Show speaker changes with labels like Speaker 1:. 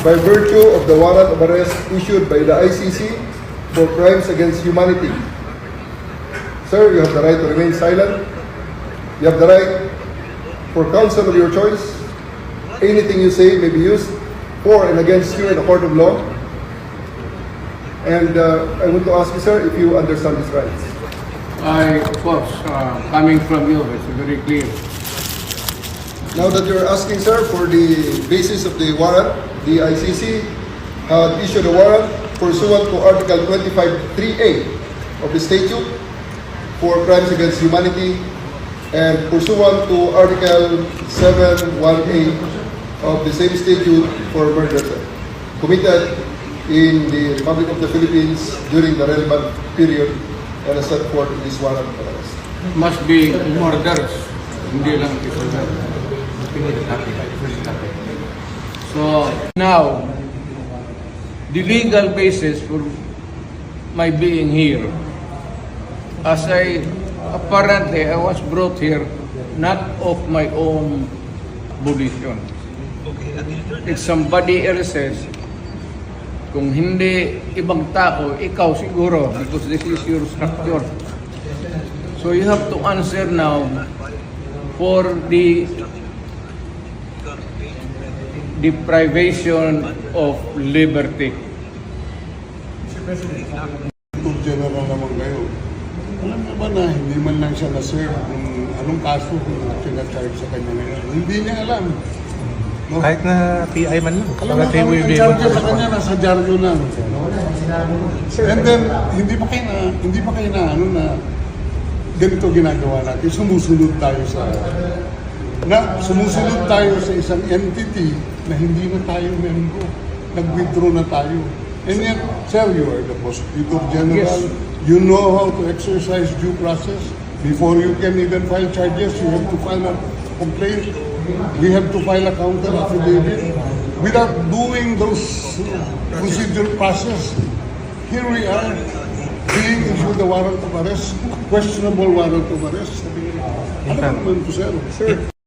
Speaker 1: by virtue of the warrant of arrest issued by the ICC for crimes against humanity. Sir, you have the right to remain silent. You have the right for counsel of your choice. Anything you say may be used for and against you in a court of law. And I want to ask you, sir, if you understand these rights.
Speaker 2: Of course, coming from you, it's very clear.
Speaker 1: Now that you're asking, sir, for the basis of the warrant, the ICC had issued a warrant pursuant to Article 25(3)(a) of the statute for crimes against humanity and pursuant to Article 7(1)(a) of the same statute for murder, sir, committed in the Republic of the Philippines during the relevant period and as set forth in this warrant of arrest.
Speaker 2: Must be murderers, hindi lang isa. So now, the legal basis for my being here, as apparently I was brought here not of my own volition. If somebody else says, kung hindi ibang tao, ikaw siguro, because this is your structure. So you have to answer now for the deprivation of liberty.
Speaker 3: Kung general naman kayo, alam mo ba na hindi man lang siya na-serve kung anong kaso kung sinacharge sa kanya ngayon? Hindi niya alam. No?
Speaker 4: Kahit na PI man lang.
Speaker 3: Alam mo, ang charge sa kanya nasa dyaryo na. No? And then, hindi pa kayo na, ganito ginagawa natin. Sumusunod tayo sa isang entity na hindi na tayo membro. Nag-withdraw na tayo. And yet, sir, you are the Prosecutor General.
Speaker 2: Yes.
Speaker 3: You know how to exercise due process. Before you can even file charges, you have to file a complaint. We have to file a counter affidavit. Without doing those procedural process, here we are being issued a warrant of arrest, questionable warrant of arrest. Ano naman to, sir?